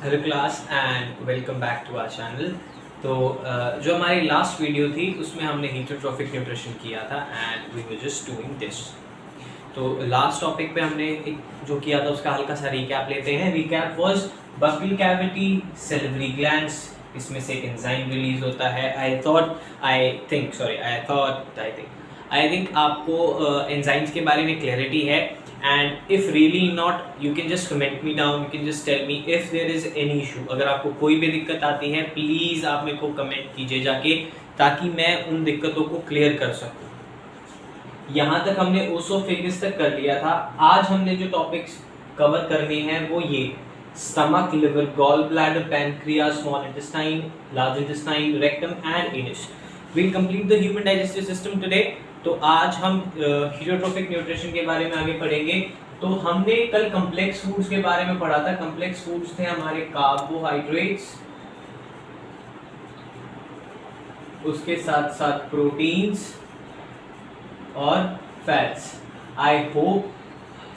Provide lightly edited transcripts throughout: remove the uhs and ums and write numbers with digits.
Hello class and welcome back to our channel. तो जो हमारी लास्ट वीडियो थी उसमें हमने हीटरोट्रॉफिक न्यूट्रिशन किया था and we were just doing this. तो लास्ट टॉपिक पे हमने जो किया था उसका हल्का सा रिकैप लेते हैं। Recap was buccal cavity, salivary glands, इसमें से एक एंजाइम रिलीज होता है। आई थिंक आपको एंजाइम्स के बारे में क्लैरिटी है। And if really not, you can just comment me down, you can just tell me if there is any issue. अगर आपको कोई भी दिक्कत आती है प्लीज़ आप मेरे को कमेंट कीजिए जाके, ताकि मैं उन दिक्कतों को क्लियर कर सकूं। यहाँ तक हमने ओसोफेगस तक कर लिया था। आज हमने जो टॉपिक्स कवर करने हैं वो ये stomach, liver, gall bladder, pancreas, small intestine, large intestine, rectum and anus. We'll complete the human digestive system today. तो आज हम हीटरोट्रॉफिक न्यूट्रिशन के बारे में आगे पढ़ेंगे। तो हमने कल कॉम्प्लेक्स फूड्स के बारे में पढ़ा था। कॉम्प्लेक्स फूड्स थे हमारे कार्बोहाइड्रेट्स, उसके साथ साथ प्रोटीन्स और फैट्स। आई होप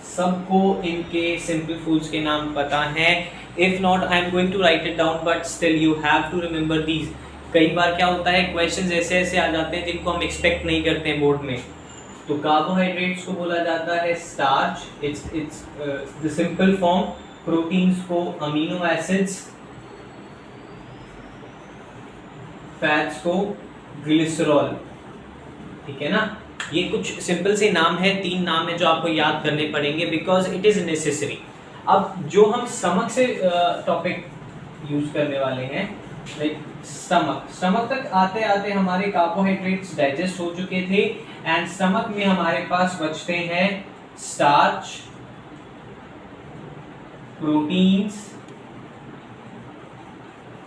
सबको इनके सिंपल फूड्स के नाम पता हैं। If not I am going to write it down, but still you have to remember these. कई बार क्या होता है, क्वेश्चंस ऐसे ऐसे आ जाते हैं जिनको हम एक्सपेक्ट नहीं करते हैं बोर्ड में। तो कार्बोहाइड्रेट्स को बोला जाता है starch, it's the simple form. Proteins को अमीनो एसिड्स, फैट्स को ग्लिसरॉल। ठीक है ना। ये कुछ सिंपल से नाम है, 3 नाम है जो आपको याद करने पड़ेंगे बिकॉज इट इज नेसेसरी। अब जो हम स्टमक से टॉपिक यूज करने वाले हैं, लाइक स्टमक तक आते आते हमारे कार्बोहाइड्रेट्स डाइजेस्ट हो चुके थे एंड स्टमक में हमारे पास बचते हैं स्टार्च, प्रोटीन्स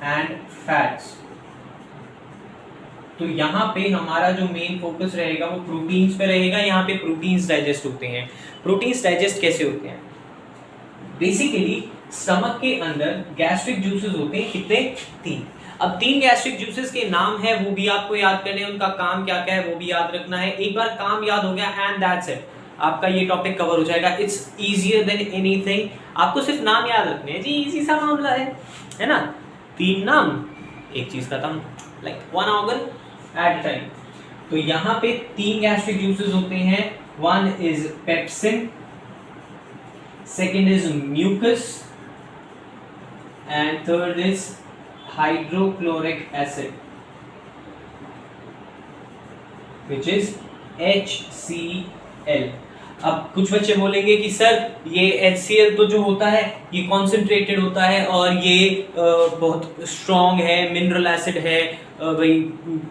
एंड फैट्स। तो यहाँ पे हमारा जो मेन फोकस रहेगा वो प्रोटीन्स पे रहेगा। यहाँ पे प्रोटीन्स डाइजेस्ट होते हैं। प्रोटीन्स डाइजेस्ट कैसे होते हैं? बेसिकली स्टमक के अंदर गैस्ट्रिक जूसेस होते हैं। कितने? 3। अब 3 गैस्ट्रिक जूसेस के नाम है, वो भी आपको याद करने हैं। उनका काम क्या क्या है वो भी याद रखना है। एक बार काम याद हो गया एंड दैट्स इट, आपका ये टॉपिक कवर हो जाएगा। It's easier than anything. आपको सिर्फ नाम याद रखने हैं जी, इजी सा मामला है ना। 3 नाम, एक चीज खत्म, लाइक 1 ऑर्गन एट टाइम। तो यहाँ पे 3 गैस्ट्रिक जूसेस होते हैं। 1 is pepsin, second is mucus and third is hydrochloric acid which is HCl। अब कुछ बच्चे बोलेंगे कि सर ये HCl तो जो होता है ये कॉन्सेंट्रेटेड होता है और ये बहुत स्ट्रॉन्ग है, मिनरल एसिड है, भाई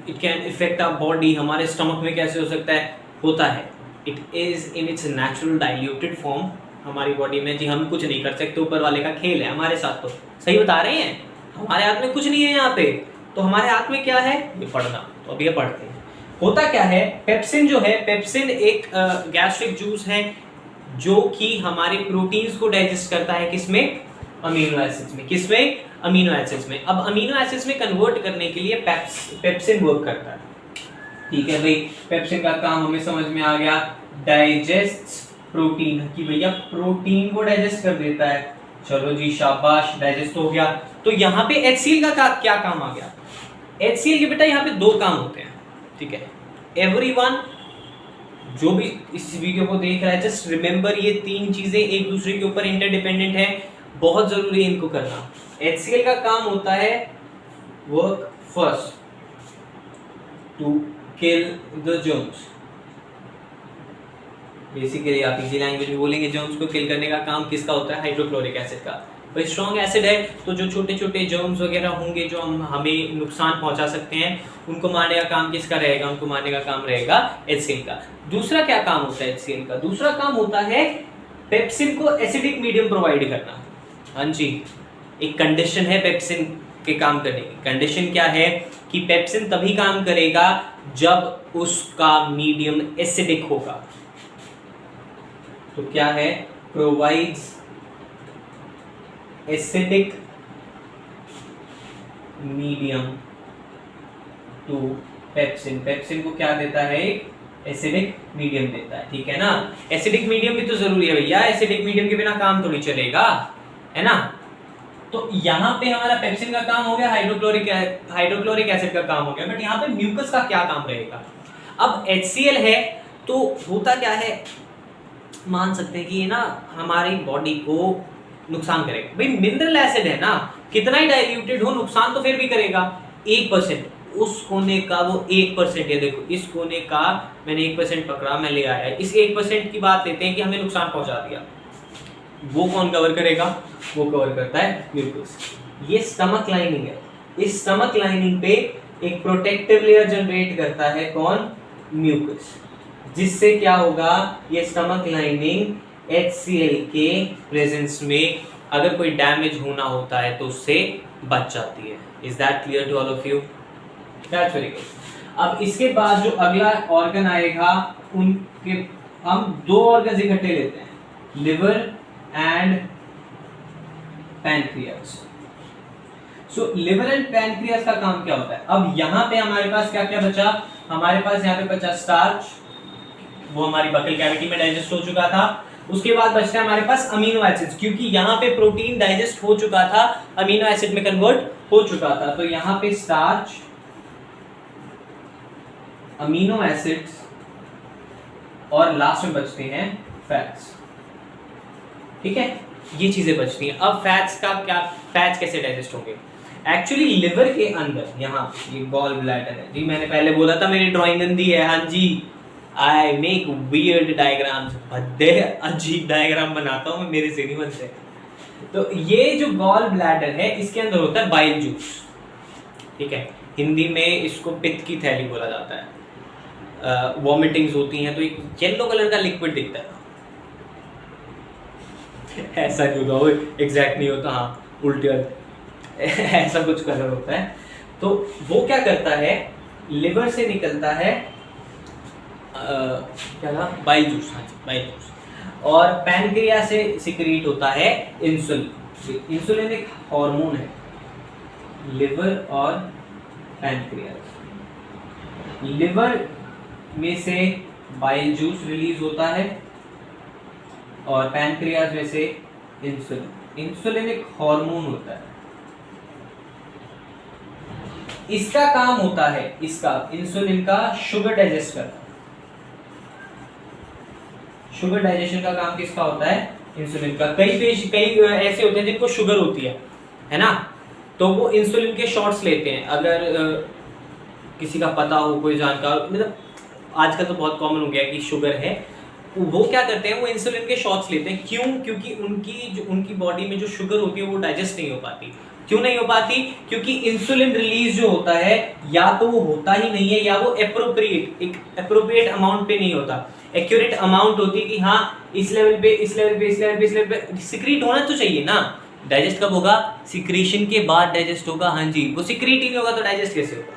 it can effect our body. हमारे स्टमक में कैसे हो सकता है? होता है। It is in its natural diluted form हमारी बॉडी में। जी हम कुछ नहीं कर सकते, ऊपर वाले का खेल है हमारे साथ। तो सही बता रहे हैं, हमारे हाथ में कुछ नहीं है यहाँ पे। तो हमारे हाथ में क्या है? ये पढ़ना। तो अब ये पढ़ते हैं। होता क्या है, पेप्सिन जो है, पेप्सिन एक गैस्ट्रिक जूस है जो कि हमारे प्रोटीन्स को डाइजेस्ट करता है। किसमें? अमीनो एसिड्स में। किसमें? अमीनो एसिड्स में। अब अमीनो एसिड्स में कन्वर्ट करने के लिए पेप्सिन वर्क करता है। ठीक है भाई, पेप्सिन का काम हमें समझ में आ गया। डाइजेस्ट प्रोटीन, कि भैया प्रोटीन को डाइजेस्ट कर देता है। चलो जी शाबाश, डाइजेस्ट हो गया। तो यहाँ पे HCl का क्या काम आ गया? HCl के बेटा यहाँ पे 2 काम होते हैं। ठीक है, एवरीवन जो भी इस वीडियो को देख रहा है, जस्ट रिमेंबर ये 3 चीजें एक दूसरे के ऊपर इंटरडिपेंडेंट है। बहुत जरूरी है इनको करना। HCl का काम होता है work first to kill the germs. Basically आप इजी लैंग्वेज में बोलेंगे, जर्म्स को किल करने का काम किसका होता है? हाइड्रोक्लोरिक एसिड का। भाई स्ट्रॉन्ग एसिड है तो जो छोटे छोटे जर्म्स वगैरह होंगे जो हमें नुकसान पहुंचा सकते हैं, उनको मारने का काम किसका रहेगा? उनको मारने का काम रहेगा HCl का। दूसरा क्या काम होता है HCl का? दूसरा काम होता है पेप्सिन को एसिडिक मीडियम प्रोवाइड करना। हाँ जी, एक कंडीशन है पेप्सिन के काम करने की। कंडीशन क्या है कि पेप्सिन तभी काम करेगा जब उसका मीडियम एसिडिक होगा। तो क्या है? Provides acidic medium to pepsin. Pepsin को क्या देता है? एक एसिडिक मीडियम देता है। ठीक है ना। एसिडिक मीडियम भी तो जरूरी है भैया, एसिडिक मीडियम के बिना काम थोड़ी चलेगा, है ना। तो यहाँ पे हमारा पेप्सिन का काम हो गया, हाइड्रोक्लोरिक एसिड का काम हो गया, बट यहाँ पे म्यूकस का क्या काम रहेगा? अब HCl है तो होता क्या है, मान सकते हैं कि ये ना हमारी बॉडी को नुकसान करेगा। भाई मिनरल एसिड है ना, कितना ही डाइल्यूटेड हो नुकसान तो फिर भी करेगा। 1% उस कोने का वो 1%, ये देखो इस कोने का मैंने 1% पकड़ा, मैं ले आया, इस 1% की बात लेते हैं कि हमें नुकसान पहुंचा दिया, वो कौन कवर करेगा? वो कवर करता है म्यूकस। ये स्टमक लाइनिंग है, इस स्टमक लाइनिंग पे एक प्रोटेक्टिव लेयर जनरेट करता है कौन? म्यूकस, जिससे क्या होगा, ये स्टमक लाइनिंग HCl के प्रेजेंस में अगर कोई डैमेज होना होता है तो उससे बच जाती है। Is that clear to all of you? That's very good. अब इसके बाद जो अगला ऑर्गन आएगा, उनके हम 2 ऑर्गन इकट्ठे लेते हैं, liver and pancreas. So liver and pancreas का काम क्या होता है? अब यहाँ पे हमारे पास क्या क्या बचा? हमारे पास यहाँ पे बचा स्टार्च, वो हमारी बकल कैविटी में डाइजेस्ट हो चुका था। उसके बाद बचता है हमारे पास अमीनो एसिड्स, क्योंकि यहाँ पे प्रोटीन डाइजेस्ट हो चुका था, अमीनो एसिड में कन्वर्ट हो चुका था। तो यहाँ पे स्टार्च, अमीनो एसिड्स और लास्ट में बचते हैं फैट्स। ठीक है, ये चीजें बचती हैं। अब फैट्स का क्या, फैट्स कैसे डाइजेस्ट होंगे? एक्चुअली लिवर के अंदर यहाँ ये गॉल ब्लैडर है जी, मैंने पहले बोला था मेरी ड्राइंग गंदी है। हाँ जी, आई मेक वियर्ड डायग्राम्स, भद्दे अजीब डायग्राम बनाता हूँ, मेरे से नहीं बनते। तो ये जो गॉल ब्लैडर है, इसके अंदर होता है बाइल जूस। ठीक है, हिंदी में इसको पित्त की थैली बोला जाता है। वॉमिटिंग्स होती हैं तो एक येलो कलर का लिक्विड दिखता है। ऐसा नहीं होता, वो एग्जैक्ट नहीं होता, हाँ उल्टे ऐसा कुछ कलर होता है। तो वो क्या करता है, लिवर से निकलता है क्या था, बाइल जूस। हाँ जी, बाइल जूस। और पैनक्रिया से सिक्रीट होता है इंसुलिन। इंसुलिन एक हार्मोन है। लिवर और पैनक्रियास, लिवर में से बाइल जूस रिलीज होता है और पैनक्रियास में से इंसुलिन। इंसुलिन एक हार्मोन होता है, इसका काम होता है, इसका इंसुलिन का शुगर डाइजेस्ट करना। शुगर डाइजेशन का काम किसका होता है? इंसुलिन का। कई ऐसे होते हैं जिनको शुगर होती है ना, तो वो इंसुलिन के शॉट्स लेते हैं। अगर किसी का पता हो, कोई जानकार, मतलब आजकल तो बहुत कॉमन हो गया कि शुगर है, वो क्या करते हैं, वो इंसुलिन के शॉट्स लेते हैं। क्यों? क्योंकि उनकी बॉडी में जो शुगर होती है वो डाइजेस्ट नहीं हो पाती। क्यों नहीं हो पाती? क्योंकि इंसुलिन रिलीज जो होता है, या तो वो होता ही नहीं है, या वो एप्रोप्रिएट अमाउंट पे नहीं होता। एक्यूरेट अमाउंट होती है कि हाँ इस लेवल पे सिक्रीट होना तो चाहिए ना। डाइजेस्ट कब होगा? सिक्रीशन के बाद डाइजेस्ट होगा। हाँ जी, वो सिक्रीट ही नहीं होगा तो डाइजेस्ट कैसे होगा?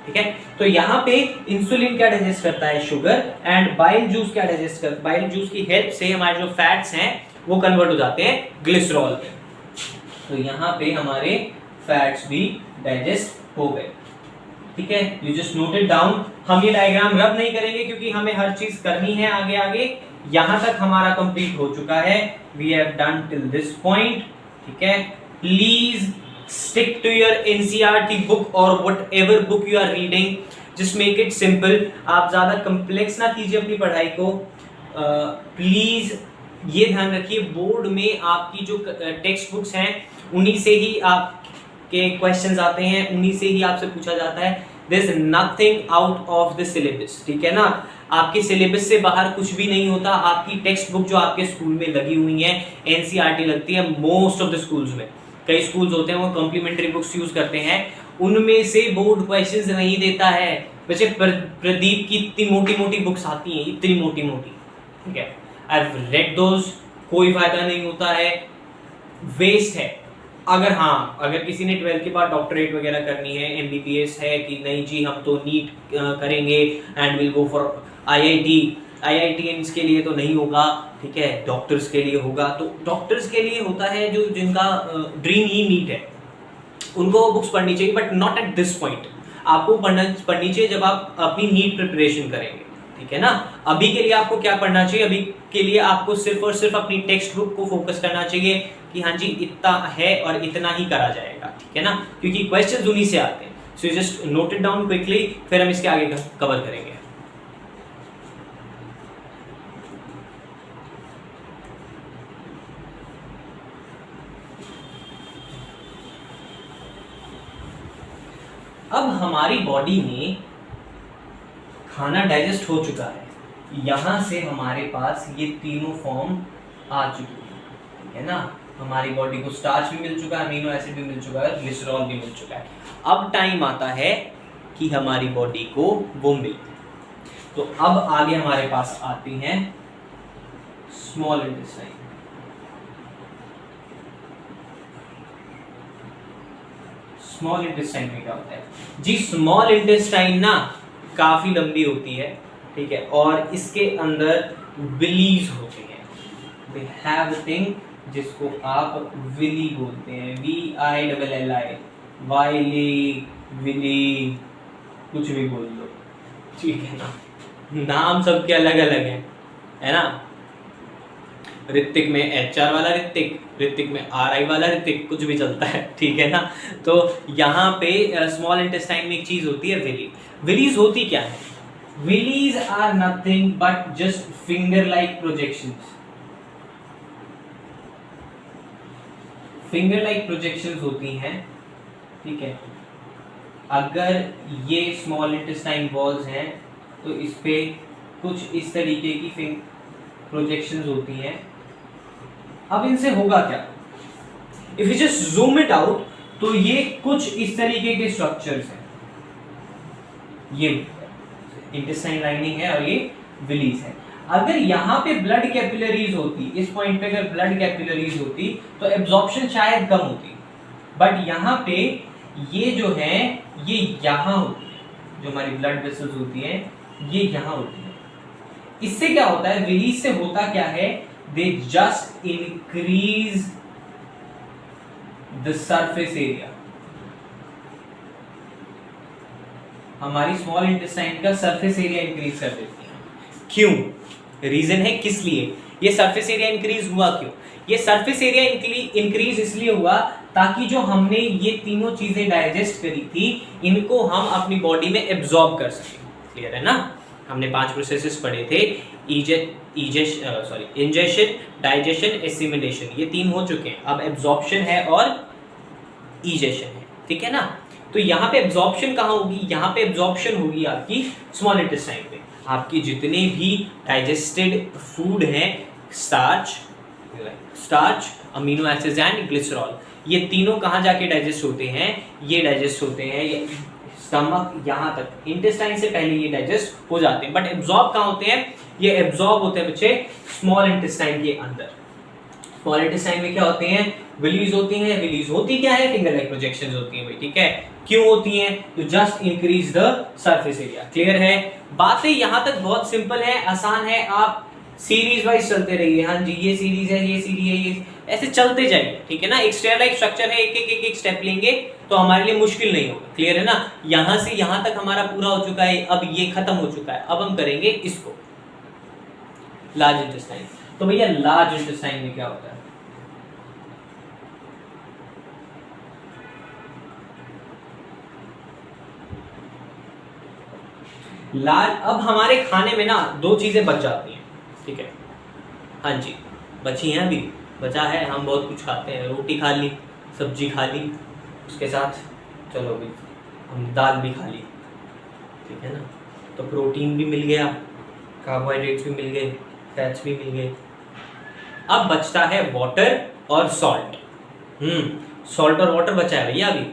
ठीक है, तो यहाँ पे इंसुलिन क्या डाइजेस्ट करता है? शुगर। एंड बाइल जूस क्या डाइजेस्ट करता है? बाइल जूस की हेल्प से हमारे जो फैट्स हैं वो कन्वर्ट हो जाते हैं ग्लिसरॉल में। तो यहाँ पे हमारे फैट्स भी डाइजेस्ट हो गए। ठीक है, you just note it down. हम ये डायग्राम रब नहीं करेंगे क्योंकि हमें हर चीज करनी है आगे आगे। यहां तक हमारा कंप्लीट हो चुका है, we have done till this point. ठीक है, please stick to your NCERT book और whatever book you are reading, just make it simple. आप ज्यादा कॉम्प्लेक्स ना कीजिए अपनी पढ़ाई को। प्लीज ये ध्यान रखिए, बोर्ड में आपकी जो टेक्स्ट बुक्स हैं उन्हीं से ही आपके क्वेश्चंस आते हैं, उन्हीं से ही आपसे पूछा जाता है। There is nothing out of the syllabus. ठीक है ना, आपके सिलेबस से बाहर कुछ भी नहीं होता। आपकी टेक्स्ट बुक जो आपके स्कूल में लगी हुई है, एनसीईआरटी लगती है मोस्ट ऑफ द स्कूल्स में। कई स्कूल्स होते हैं वो कॉम्प्लीमेंट्री बुक्स यूज करते हैं, उनमें से बोर्ड क्वेश्चंस नहीं देता है। वैसे प्रदीप की इतनी मोटी मोटी बुक्स आती हैं, इतनी मोटी मोटी। ठीक है, आई हैव रेड दोज, कोई फायदा नहीं होता है, वेस्ट है। अगर किसी ने 12th के बाद डॉक्टरेट वगैरह करनी है, एमबीबीएस है कि नहीं जी हम तो नीट करेंगे एंड विल गो फॉर आईआईटीएम्स के लिए तो नहीं होगा। ठीक है, डॉक्टर्स के लिए होगा। तो डॉक्टर्स के लिए होता है जो जिनका ड्रीम ही नीट है, उनको वो बुक्स पढ़नी चाहिए, but not at this point. आपको पढ़नी चाहिए जब आप अपनी नीट प्रिपरेशन करेंगे। ठीक है ना। अभी के लिए आपको क्या पढ़ना चाहिए, अभी के लिए आपको सिर्फ और सिर्फ अपनी टेक्स्ट बुक को फोकस करना चाहिए कि हाँ जी इतना है और इतना ही करा जाएगा, ठीक है ना, क्योंकि क्वेश्चंस उन्हीं से आते हैं। So just note it down quickly, फिर हम इसके आगे कवर करेंगे। अब हमारी बॉडी में खाना डाइजेस्ट हो चुका है, यहां से हमारे पास ये तीनों फॉर्म आ चुकी है, ठीक है ना। हमारी बॉडी को स्टार्च भी मिल चुका है, अमीनो एसिड भी मिल चुका है, ग्लिसरॉल भी मिल चुका है। अब टाइम आता है कि हमारी बॉडी को वो मिले। तो अब आगे हमारे पास आती हैं स्मॉल इंटेस्टाइन। स्मॉल इंटेस्टाइन में क्या होता है जी, स्मॉल इंटेस्टाइन ना काफी लंबी होती है, ठीक है, और इसके अंदर विलीज होते हैं। वी हैव अ थिंग जिसको आप विली बोलते हैं, VILLI, वाइली, विली, कुछ भी बोल लो, ठीक है ना, नाम सबके अलग अलग है ना। ऋतिक में HR वाला ऋतिक, ऋतिक में RI वाला ऋतिक, कुछ भी चलता है, ठीक है ना। तो यहाँ पे स्मॉल इंटेस्टाइन में एक चीज होती है विली। विलीज होती क्या है, villi are nothing but just finger like projections. Finger like projections होती हैं, ठीक है। अगर ये स्मॉल इंटेस्टाइन वॉल्स हैं तो इस पे कुछ इस तरीके की प्रोजेक्शंस होती हैं। अब इनसे होगा क्या, if you just zoom it out तो ये कुछ इस तरीके के स्ट्रक्चर्स हैं, ये इंटेस्टाइन लाइनिंग है और ये विलीज है। अगर यहाँ पे ब्लड कैपिलरीज होती, इस पॉइंट पे अगर ब्लड कैपिलरीज होती तो एब्जॉर्प्शन शायद कम होती, बट यहाँ पे ये जो है ये यहाँ होती है, जो हमारी ब्लड वेसल्स होती हैं ये यहाँ होती है। इससे क्या होता है, विलीज से होता क्या है, they just increase the surface area. हमारी स्मॉल इंटेस्टाइन का सरफेस एरिया इंक्रीज कर देती है। क्यों, रीजन है किस लिए ये सरफेस एरिया इंक्रीज हुआ, क्यों ये सरफेस एरिया इंक्रीज इसलिए हुआ ताकि जो हमने ये तीनों चीजें डाइजेस्ट करी थी इनको हम अपनी बॉडी में एब्जॉर्ब कर सकें। क्लियर है ना, हमने 5 प्रोसेसेस पढ़े थे, इंजेशन, डाइजेशन, एसिमिलेशन, ये 3 हो चुके हैं। अब एब्जॉर्प्शन है और इजेशन है, ठीक है ना। तो यहाँ पे एब्जॉर्प्शन कहाँ होगी, यहाँ पे एब्जॉर्प्शन होगी आपकी स्मॉल इंटेस्टाइन पे। आपकी जितने भी डाइजेस्टेड फूड हैं, starch, amino acids and glycerol, ये तीनों कहाँ जाके डाइजेस्ट होते हैं, ये डाइजेस्ट होते हैं ये स्टमक यहाँ तक, इंटेस्टाइन से पहले ये डाइजेस्ट हो जाते हैं। बट एब्जॉर्ब कहाँ होते हैं, ये एब्जॉर्ब होते हैं बच्चे स्मॉल इंटेस्टाइन के अंदर। स्मॉल इंटेस्टाइन में क्या होते हैं, विलीज होती हैं। विलीज होती क्या है, फिंगर लाइक प्रोजेक्शंस होती हैं भाई, ठीक है। क्यों होती हैं, तो just increase the surface area. Clear है, बातें यहाँ तक बहुत सिंपल है, आसान है, आप सीरीज वाइज चलते रहिए। हाँ जी, ये सीरीज है, ये सीरीज है, ये ऐसे चलते जाइए, ठीक है ना। एक स्टेयर लाइक स्ट्रक्चर है, एक स्टेप लेंगे तो हमारे लिए मुश्किल नहीं होगा। क्लियर है ना, यहाँ से यहाँ तक हमारा पूरा हो चुका है, अब ये खत्म हो चुका है, अब हम करेंगे इसको लार्ज इंटेस्टाइन। तो भैया लार्ज इंटेस्टाइन में क्या होता है, लार्ज, अब हमारे खाने में ना 2 चीजें बच जाती हैं, ठीक है। हाँ जी, बची हैं, अभी बचा है, हम बहुत कुछ खाते हैं, रोटी खा ली, सब्जी खा ली, उसके साथ चलो भी हम दाल भी खा ली, ठीक है ना। तो प्रोटीन भी मिल गया, कार्बोहाइड्रेट्स भी मिल गए, फैट्स भी मिल गए। अब बचता है वाटर और सॉल्ट। सॉल्ट और वाटर बचा है भैया, अभी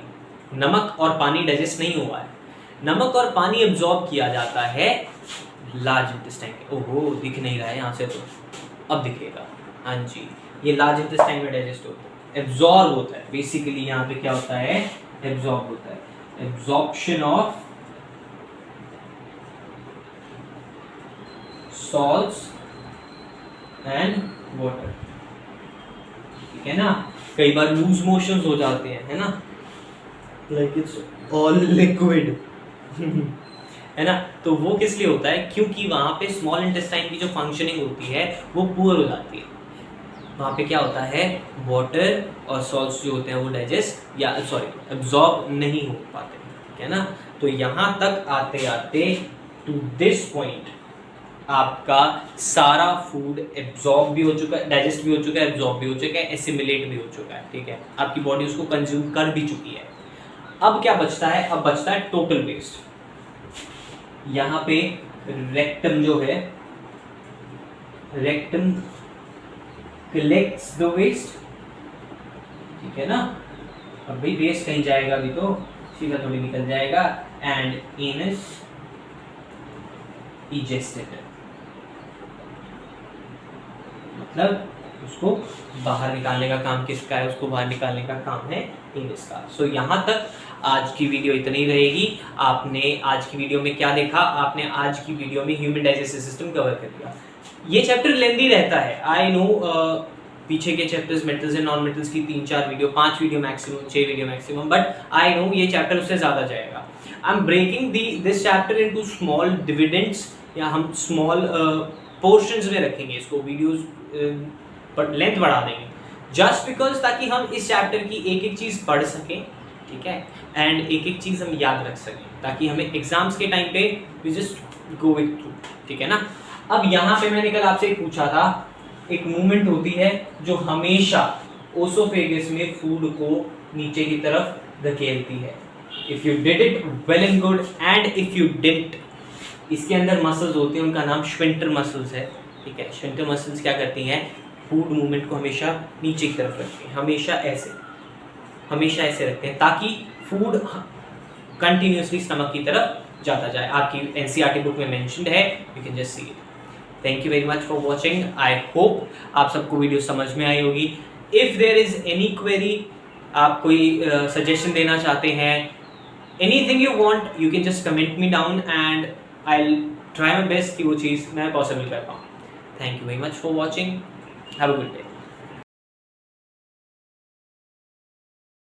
नमक और पानी डाइजेस्ट नहीं हुआ है। नमक और पानी एब्जॉर्ब किया जाता है लार्ज इंटेस्टाइन के। ओहो, दिख नहीं रहा है यहाँ से, तो अब दिखेगा। हाँ जी, ये लार्ज इंटेस्टाइन में डाइजेस्ट होता है, एब्जॉर्ब होता है। बेसिकली यहाँ पे क्या होता है, एब्जॉर्ब होता है, absorption of salts and water, ठीक है ना। कई बार लूज मोशंस हो जाते हैं, है ना, लाइक इट्स ऑल लिक्विड है ना। तो वो किस लिए होता है, क्योंकि वहाँ पे स्मॉल इंटेस्टाइन की जो फंक्शनिंग होती है वो पुअर हो जाती है। वहाँ पे क्या होता है, वाटर और सॉल्ट्स जो होते हैं वो डाइजेस्ट या एब्जॉर्ब नहीं हो पाते, ठीक है ना। तो यहाँ तक आते आते टू दिस पॉइंट आपका सारा फूड एब्जॉर्ब भी हो चुका है, डाइजेस्ट भी हो चुका है, एब्जॉर्ब भी हो चुका है, एसिमिलेट भी हो चुका है, ठीक है। आपकी बॉडी उसको कंज्यूम कर भी चुकी है। अब क्या बचता है, अब बचता है टोटल वेस्ट। यहाँ पे रेक्टम जो है, रेक्टम कलेक्ट्स द वेस्ट, ठीक है ना। अब भाई वेस्ट कहीं जाएगा भी तो सीधा थोड़ी निकल जाएगा, एंड एनस इजेस्टेड, मतलब उसको बाहर निकालने का काम किसका है, उसको बाहर निकालने का काम है एनस का। सो यहाँ तक आज की वीडियो इतनी रहेगी। आपने आज की वीडियो में क्या देखा, आपने आज की वीडियो में ह्यूमन डाइजेस्टिव सिस्टम कवर कर दिया। ये चैप्टर लेंदी रहता है, आई नो। पीछे के chapters metals and non metals की 3-4 video, 5 video maximum, 6 video maximum, but I know ये चैप्टर उससे ज़्यादा जाएगा। I am breaking this chapter into small dividends, या हम स्मॉल पोर्शंस में रखेंगे इसको, वीडियोस पर लेंथ बढ़ा देंगे, जस्ट बिकॉज ताकि हम इस चैप्टर की एक एक चीज़ पढ़ सकें, ठीक है, एंड एक एक चीज़ हम याद रख सकें, ताकि हमें एग्जाम्स के टाइम पे we just go with through, ठीक है ना। अब यहाँ पे मैंने कल आपसे पूछा था, एक मूवमेंट होती है जो हमेशा ओसोफेगस में फूड को नीचे की तरफ धकेलती है। If you did it well and good, and if you didn't, इसके अंदर मसल्स होती हैं, उनका नाम श्विंटर मसल्स है, ठीक है। श्विंटर मसल्स क्या करती हैं, फूड मूवमेंट को हमेशा नीचे की तरफ रखती हैं, हमेशा ऐसे रखते हैं, ताकि फूड कंटिन्यूसली स्टमक की तरफ जाता जाए। आपकी एनसीईआरटी बुक में मेंशन्ड है, you can just see it. Thank you very much for watching. I hope आप सबको वीडियो समझ में आई होगी। If there is any query, आप कोई सजेशन देना चाहते हैं, anything you want, you can just comment me down and I will try my best कि वो चीज़ मैं पॉसिबल कर पाऊँ। Thank you very much for watching, have a good day.